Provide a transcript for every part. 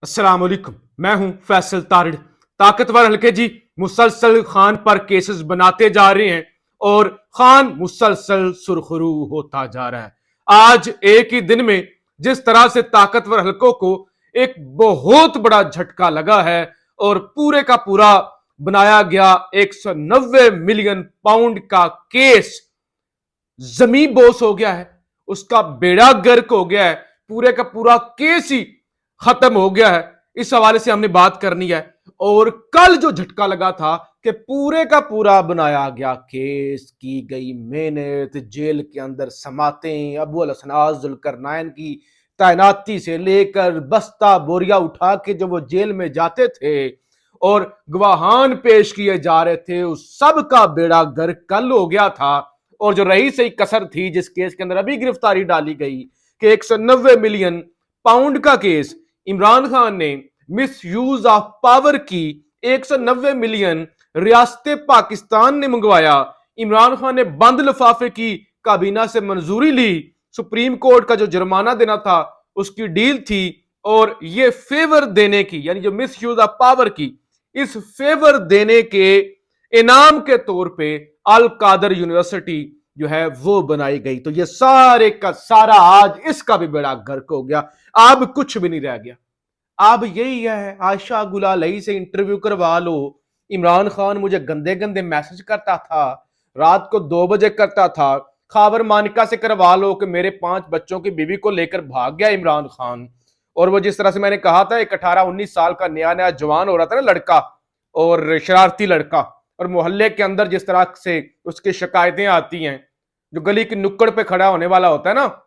अस्सलाम वालेकुम। मैं हूं फैसल तारिड़। ताकतवर हल्के जी मुसलसल खान पर केसेस बनाते जा रहे हैं और खान मुसलसल सुरखरू होता जा रहा है। आज एक ही दिन में जिस तरह से ताकतवर हल्कों को एक बहुत बड़ा झटका लगा है और पूरे का पूरा बनाया गया 190 मिलियन पाउंड का केस जमीन बोस हो गया है, उसका बेड़ा गर्क हो गया है, पूरे का पूरा केस ही खत्म हो गया है। इस हवाले से हमने बात करनी है। और कल जो झटका लगा था कि पूरे का पूरा बनाया गया केस, की गई मेहनत, जेल के अंदर समातें, अबू अल हसन जुल्करनैन की तैनाती से लेकर बस्ता बोरिया उठा के जब वो जेल में जाते थे और गवाहान पेश किए जा रहे थे, उस सब का बेड़ा गर्क कल हो गया था। और जो रही सही कसर थी जिस केस के अंदर अभी गिरफ्तारी डाली गई कि 190 मिलियन पाउंड का केस, इमरान खान ने मिस यूज ऑफ पावर की 190 मिलियन रियासत पाकिस्तान ने मंगवाया। इमरान खान ने बंद लिफाफे की काबीना से मंजूरी ली, सुप्रीम कोर्ट का जो जुर्माना देना था उसकी डील थी, और ये फेवर देने की, यानी जो मिस यूज ऑफ पावर की, इस फेवर देने के इनाम के तौर पे अल कादर यूनिवर्सिटी जो है वो बनाई गई। तो ये सारे का सारा आज इसका भी बेड़ा गर्क हो गया। अब कुछ भी नहीं रह गया। अब यही है, आयशा गुलालई से इंटरव्यू करवा लो। इमरान खान मुझे गंदे गंदे मैसेज करता था, रात को 2 बजे करता था। खाबर मानिका से करवा लो कि मेरे 5 बच्चों की बीवी को लेकर भाग गया इमरान खान। और वो जिस तरह से मैंने कहा था, एक 18-19 साल का नया नया जवान हो रहा था ना लड़का, और शरारती लड़का, और मोहल्ले के अंदर जिस तरह से उसकी शिकायतें आती हैं, जो गली की नुक्कड़ पे खड़ा होने वाला होता है ना,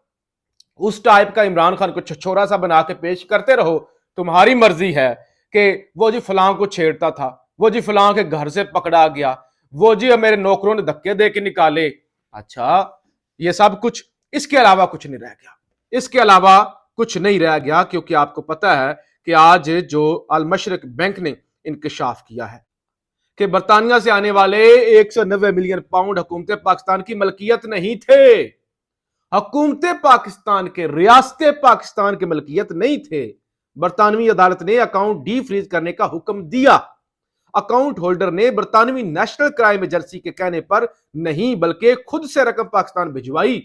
उस टाइप का इमरान खान को छछोरा सा बना के पेश करते रहो। तुम्हारी मर्जी है कि वो जी फलां को छेड़ता था, वो जी फलां के घर से पकड़ा गया, वो जी मेरे नौकरों ने धक्के दे के निकाले। अच्छा, ये सब कुछ, इसके अलावा कुछ नहीं रह गया। इसके अलावा कुछ नहीं रह गया, क्योंकि आपको पता है कि आज जो अल मशरक बैंक ने इंकशाफ किया है कि बरतानिया से आने वाले 190 मिलियन पाउंड हुकूमत पाकिस्तान की मलकियत नहीं थे। हुकूमत पाकिस्तान के, रियासत पाकिस्तान के मलकियत नहीं थे। बरतानवी अदालत ने अकाउंट डी फ्रीज करने का हुक्म दिया। अकाउंट होल्डर ने बरतानवी नेशनल क्राइम एजेंसी के कहने पर नहीं, बल्कि खुद से रकम पाकिस्तान भिजवाई।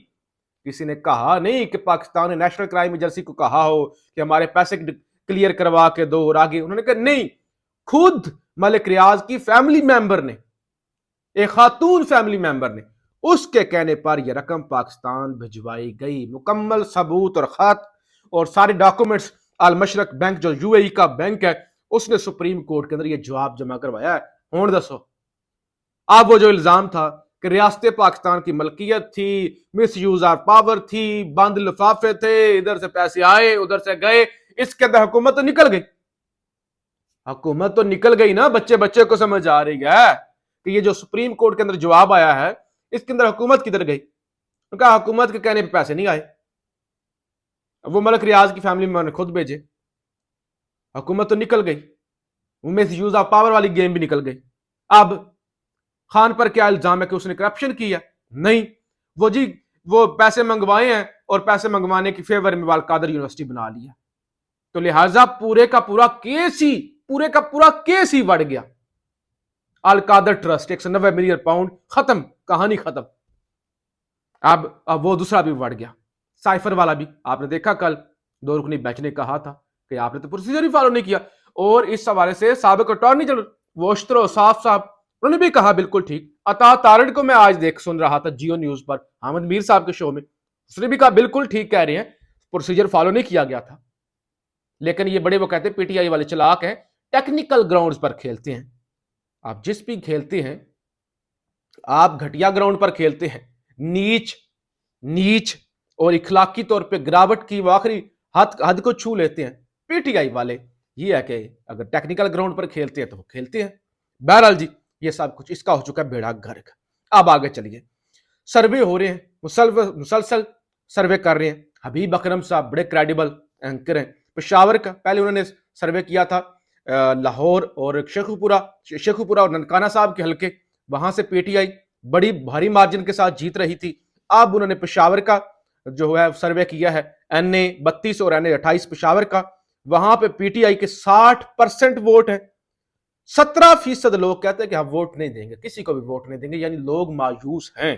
किसी ने कहा नहीं कि पाकिस्तान ने नेशनल क्राइम एजेंसी को कहा हो कि हमारे पैसे क्लियर करवा के दो, और आगे उन्होंने कहा नहीं, खुद मलिक रियाज की फैमिली मेंबर ने, एक खातून फैमिली मेंबर ने, उसके कहने पर यह रकम पाकिस्तान भिजवाई गई। मुकम्मल सबूत और खत और सारे डॉक्यूमेंट्स अल मशरक बैंक जो यूएई का बैंक है, उसने सुप्रीम कोर्ट के अंदर यह जवाब जमा करवाया है। हुण दसो, अब वो जो इल्जाम था कि रियासत पाकिस्तान की मलकियत थी, मिस यूज ऑफ पावर थी, बंद लिफाफे थे, इधर से पैसे आए उधर से गए, इसके अंदर हुकूमत तो निकल गई। हुकूमत तो निकल गई ना, बच्चे बच्चे को समझ आ रही है कि ये जो सुप्रीम कोर्ट के अंदर जवाब आया है, इसके अंदर हुकूमत किधर गई? उनका हुकूमत के कहने पे पैसे नहीं आए, वो मलिक रियाज की फैमिली में खुद भेजे। हुकूमत तो निकल गई, वो मिस यूज ऑफ पावर वाली गेम भी निकल गई। अब खान पर क्या इल्जाम है कि उसने करप्शन किया? नहीं, वो जी वो पैसे मंगवाए हैं और पैसे मंगवाने की फेवर में वाल कादर यूनिवर्सिटी बना लिया। तो लिहाजा पूरे का पूरा केस ही बढ़ गया। अल कादर ट्रस्ट 190 मिलियन पाउंड, खत्म, कहानी खत्म। अब वो दूसरा भी बढ़ गया, साइफर वाला भी। आपने देखा कल दो रुकनी बेंच ने कहा था कि आपने तो प्रोसीजर ही फॉलो नहीं किया, और इस हवाले से साबिक अटॉर्नी जनरल वोश्त्रो साफ साहब उन्होंने भी कहा बिल्कुल ठीक। अता तारड़ को मैं आज सुन रहा था जियो न्यूज पर, अहमद मीर साहब के शो में, उसने भी कहा बिल्कुल ठीक कह रहे हैं, प्रोसीजर फॉलो नहीं किया गया था। लेकिन ये बड़े वो कहते हैं पीटीआई वाले चलाक हैं, टेक्निकल ग्राउंड्स पर खेलते हैं। आप जिस भी खेलते हैं, आप घटिया ग्राउंड पर खेलते हैं, नीच नीच और इखलाकी तौर पे गिरावट की वो आखिरी हद को छू लेते हैं। पीटीआई वाले ये है कि अगर टेक्निकल ग्राउंड पर खेलते हैं तो वो खेलते हैं। बहरहाल जी, ये सब कुछ इसका हो चुका है बेड़ा गर्क। अब आगे चलिए, सर्वे हो रहे हैं, मुसलसल सर्वे कर रहे हैं। हबीब अकरम साहब बड़े क्रेडिबल एंकर हैं। पेशावर का पहले उन्होंने सर्वे किया था, लाहौर और शेखुपुरा और ननकाना साहब के हल्के, वहां से पीटीआई बड़ी भारी मार्जिन के साथ जीत रही थी। अब उन्होंने पेशावर का जो है सर्वे किया है, NA 32 और NA 28 पेशावर का, وہاں پہ پی ٹی آئی کے 60% ووٹ ہے. 17% لوگ کہتے ہیں کہ ہم ووٹ نہیں دیں گے, کسی کو بھی ووٹ نہیں دیں گے, یعنی لوگ مایوس ہیں.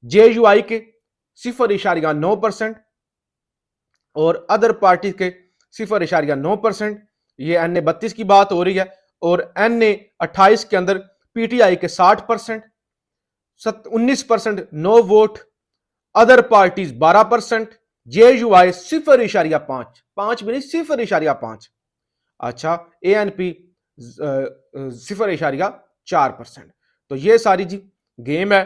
جے یو آئی کے 0.9% اور ادر پارٹی کے 0.9%. یہ این اے 32 کی بات ہو رہی ہے, اور این اے 28 کے اندر پی ٹی آئی کے 60%, 19% no vote, other parties 12%, JUI 0.5 بھی نہیں 0.5. اچھا, اے این پی 0.4%. تو یہ ساری جی گیم ہے.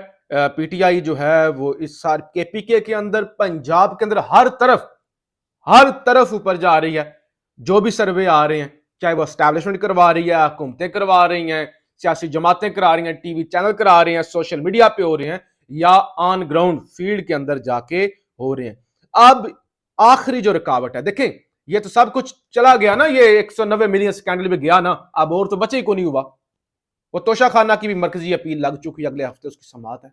پی ٹی آئی جو ہے وہ اس سال کے پی کے اندر پنجاب کے اندر ہر طرف اوپر جا رہی ہے. جو بھی سروے آ رہے ہیں, چاہے وہ اسٹیبلشمنٹ کروا رہی ہے, حکومتیں کروا رہی ہیں, سیاسی جماعتیں کرا رہی ہیں, ٹی وی چینل کرا رہے ہیں, سوشل میڈیا پہ ہو رہے ہیں, یا آن گراؤنڈ فیلڈ کے اندر جا کے ہو رہے ہیں. اب آخری جو رکاوٹ ہے, دیکھیں یہ تو سب کچھ چلا گیا نا, یہ 190 ملین سکینڈل میں گیا نا, اب اور تو بچے ہی کو نہیں ہوا. وہ توشہ خانہ کی بھی مرکزی اپیل لگ چکی, اگلے ہفتے اس کی سماعت ہے,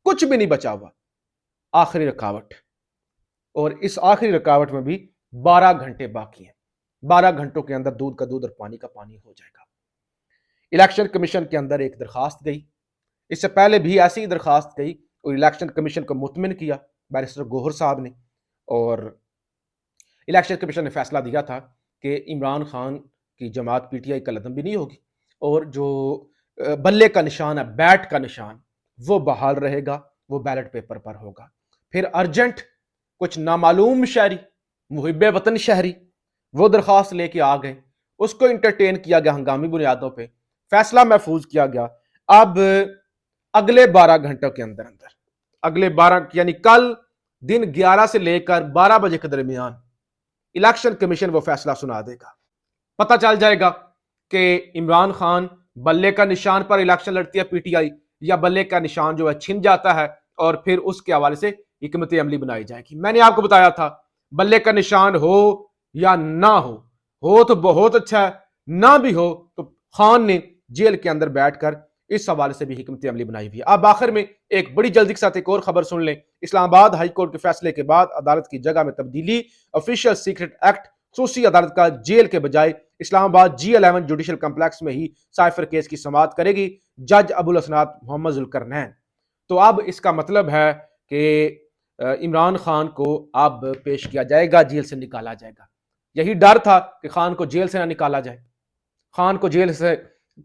کچھ بھی نہیں بچا ہوا. آخری رکاوٹ, اور اس آخری رکاوٹ میں بھی 12 گھنٹے باقی ہیں. 12 گھنٹوں کے اندر دودھ کا دودھ اور پانی کا پانی ہو جائے گا. الیکشن کمیشن کے اندر ایک درخواست گئی, اس سے پہلے بھی ایسی ہی درخواست گئی, اور الیکشن کمیشن کو مطمئن کیا بیرسٹر گوہر صاحب نے, اور الیکشن کمیشن نے فیصلہ دیا تھا کہ عمران خان کی جماعت پی ٹی آئی کا لدم بھی نہیں ہوگی, اور جو بلے کا نشان ہے, بیٹ کا نشان, وہ بحال رہے گا, وہ بیلٹ پیپر پر ہوگا. پھر ارجنٹ کچھ نامعلوم شہری, محب وطن شہری, وہ درخواست لے کے آ گئے, اس کو انٹرٹین کیا گیا ہنگامی بنیادوں پہ, فیصلہ محفوظ کیا گیا. اب اگلے 12 گھنٹوں کے اندر اگلے 12 یعنی کل دن 11 سے لے کر 12 بجے کے درمیان الیکشن کمیشن وہ فیصلہ سنا دے گا. پتہ چل جائے گا کہ عمران خان بلے کا نشان پر الیکشن لڑتی ہے پی ٹی آئی, یا بلے کا نشان جو ہے چھن جاتا ہے, اور پھر اس کے حوالے سے حکمت عملی بنائی جائے گی. میں نے آپ کو بتایا تھا بلے کا نشان ہو یا نہ ہو تو بہت اچھا ہے, نہ بھی ہو تو خان نے جیل کے اندر بیٹھ کر اس حوالے سے بھی حکمت عملی بنائی ہوئی ہے. اب آخر میں ایک بڑی جلدی کے ساتھ ایک اور خبر سن لیں. اسلام آباد ہائی کورٹ کے فیصلے کے بعد عدالت کی جگہ میں تبدیلی, آفیشل سیکرٹ ایکٹ خصوصی عدالت کا جیل کے بجائے اسلام آباد G11 جوڈیشل کمپلیکس میں ہی سائفر کیس کی سماعت کرے گی جج ابو الحسنات محمد ذوالقرنین. تو اب اس کا مطلب ہے کہ عمران خان کو اب پیش کیا جائے گا, جیل سے نکالا جائے گا. یہی ڈر تھا کہ خان کو جیل سے نہ نکالا جائے, خان کو جیل سے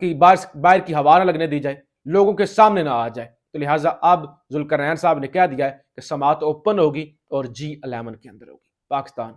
کی باہر کی ہوا نہ لگنے دی جائے, لوگوں کے سامنے نہ آ جائے. تو لہٰذا اب ذوالقرنین صاحب نے کہہ دیا ہے کہ سماعت اوپن ہوگی اور G11 کے اندر ہوگی. پاکستان